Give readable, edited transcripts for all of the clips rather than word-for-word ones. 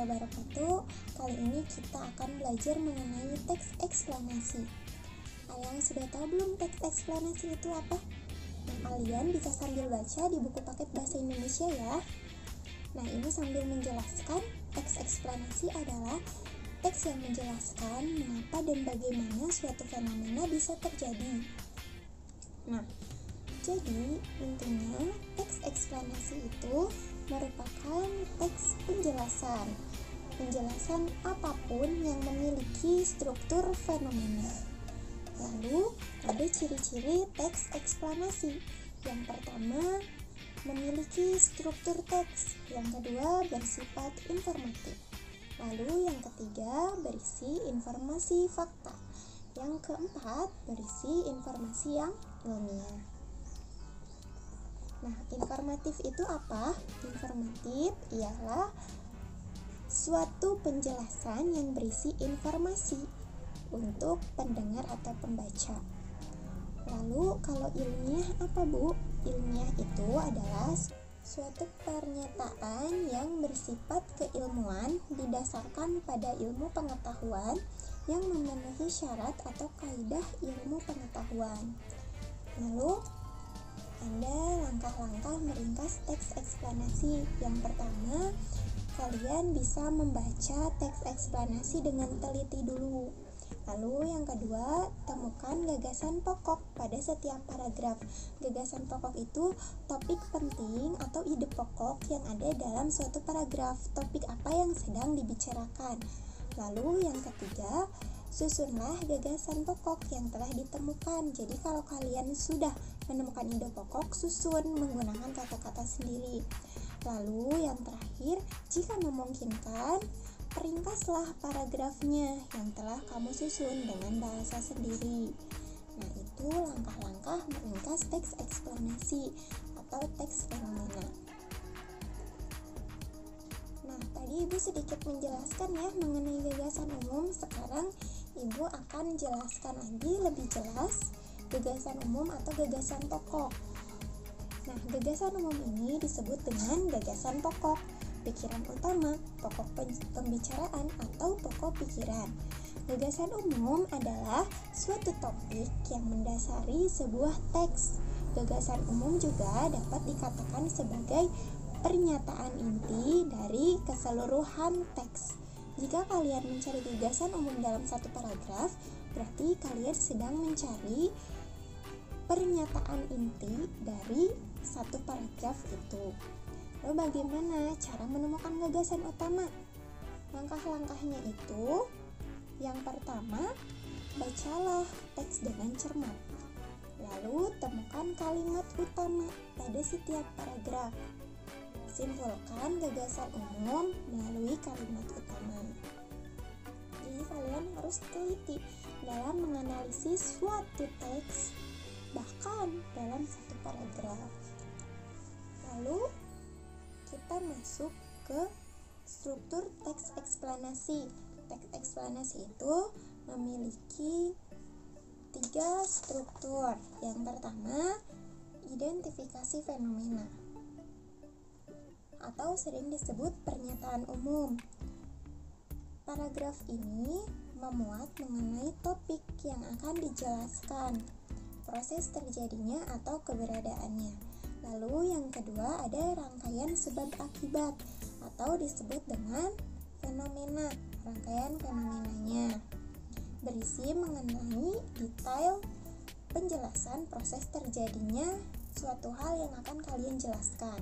wabarakatuh. Kali ini kita akan belajar mengenai teks eksplanasi. Kalian sudah tahu belum teks eksplanasi itu apa? Nah, kalian bisa sambil baca di buku paket bahasa Indonesia ya. Nah, ini sambil menjelaskan, teks eksplanasi adalah teks yang menjelaskan mengapa dan bagaimana suatu fenomena bisa terjadi. Nah, jadi intinya teks eksplanasi itu merupakan teks penjelasan apapun yang memiliki struktur fenomena. Lalu ada ciri-ciri teks eksplanasi. Yang pertama, memiliki struktur teks. Yang kedua, bersifat informatif. Lalu yang ketiga, berisi informasi fakta. Yang keempat, berisi informasi yang ilmiah. Nah, informatif itu apa? Informatif ialah suatu penjelasan yang berisi informasi untuk pendengar atau pembaca. Lalu kalau ilmiah apa, Bu? Ilmiah itu adalah suatu pernyataan yang bersifat keilmuan didasarkan pada ilmu pengetahuan yang memenuhi syarat atau kaidah ilmu pengetahuan. Lalu ada langkah-langkah meringkas teks eksplanasi. Yang pertama, kalian bisa membaca teks eksplanasi dengan teliti dulu. Lalu yang kedua, temukan gagasan pokok pada setiap paragraf. Gagasan pokok itu topik penting atau ide pokok yang ada dalam suatu paragraf. Topik apa yang sedang dibicarakan. Lalu yang ketiga, susunlah gagasan pokok yang telah ditemukan. Jadi kalau kalian sudah menemukan ide pokok, susun menggunakan kata-kata sendiri. Lalu yang terakhir, jika memungkinkan, ringkaslah paragrafnya yang telah kamu susun dengan bahasa sendiri. Nah, itu langkah-langkah meringkas teks eksplanasi atau teks fenomena. Nah, tadi Ibu sedikit menjelaskan ya mengenai gagasan umum. Sekarang Ibu akan jelaskan lagi lebih jelas gagasan umum atau gagasan pokok. Nah, gagasan umum ini disebut dengan gagasan pokok, pikiran utama, pokok pembicaraan atau pokok pikiran. Gagasan umum adalah suatu topik yang mendasari sebuah teks. Gagasan umum juga dapat dikatakan sebagai pernyataan inti dari keseluruhan teks. Jika kalian mencari gagasan umum dalam satu paragraf, berarti kalian sedang mencari pernyataan inti dari satu paragraf itu. Lalu bagaimana cara menemukan gagasan utama? Langkah-langkahnya itu, yang pertama, bacalah teks dengan cermat. Lalu temukan kalimat utama pada setiap paragraf. Simpulkan gagasan umum melalui kalimat utama. Jadi kalian harus teliti dalam menganalisis suatu teks, bahkan dalam satu paragraf. Lalu kita masuk ke struktur teks eksplanasi. Teks eksplanasi itu memiliki 3 struktur. Yang pertama, identifikasi fenomena atau sering disebut pernyataan umum. Paragraf ini memuat mengenai topik yang akan dijelaskan, proses terjadinya atau keberadaannya. Lalu yang kedua ada rangkaian sebab akibat atau disebut dengan fenomena, rangkaian fenomenanya. Berisi mengenai detail penjelasan proses terjadinya suatu hal yang akan kalian jelaskan.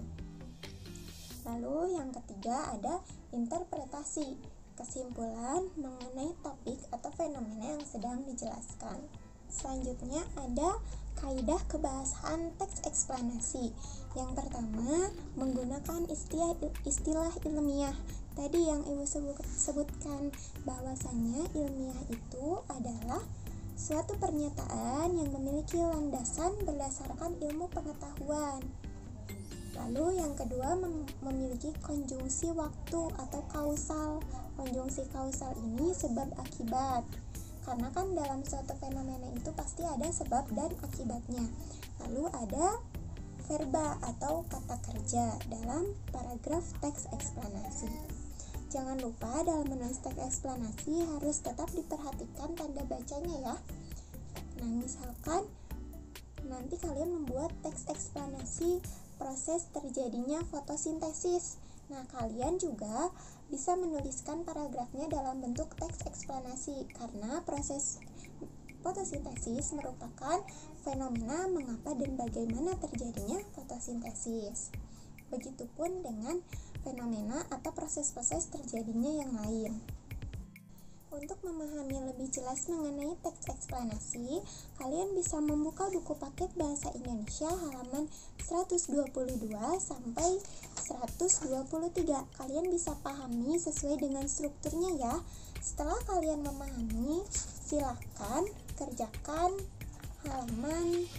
Lalu yang ketiga ada interpretasi, kesimpulan mengenai topik atau fenomena yang sedang dijelaskan. Selanjutnya ada kaidah kebahasaan teks eksplanasi. Yang pertama, menggunakan istilah ilmiah. Tadi yang Ibu sebutkan bahwasannya ilmiah itu adalah suatu pernyataan yang memiliki landasan berdasarkan ilmu pengetahuan. Lalu yang kedua, memiliki konjungsi waktu atau kausal. Konjungsi kausal ini sebab akibat. Karena kan dalam suatu fenomena itu pasti ada sebab dan akibatnya. Lalu ada verba atau kata kerja dalam paragraf teks eksplanasi. Jangan lupa dalam menulis teks eksplanasi harus tetap diperhatikan tanda bacanya ya. Nah, misalkan nanti kalian membuat teks eksplanasi proses terjadinya fotosintesis. Nah, kalian juga bisa menuliskan paragrafnya dalam bentuk teks eksplanasi karena proses fotosintesis merupakan fenomena mengapa dan bagaimana terjadinya fotosintesis. Begitupun dengan fenomena atau proses-proses terjadinya yang lain. Untuk memahami lebih jelas mengenai teks eksplanasi, kalian bisa membuka buku paket Bahasa Indonesia halaman 122 sampai 123. Kalian bisa pahami sesuai dengan strukturnya ya. Setelah kalian memahami, silakan kerjakan halaman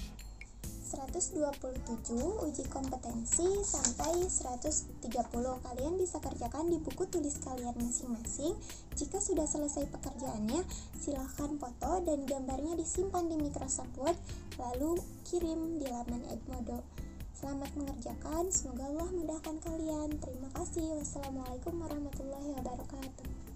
127 uji kompetensi sampai 130. Kalian bisa kerjakan di buku tulis kalian masing-masing. Jika sudah selesai pekerjaannya, silahkan foto dan gambarnya disimpan di Microsoft Word lalu kirim di laman Edmodo. Selamat mengerjakan, semoga Allah mudahkan kalian. Terima kasih. Wassalamualaikum warahmatullahi wabarakatuh.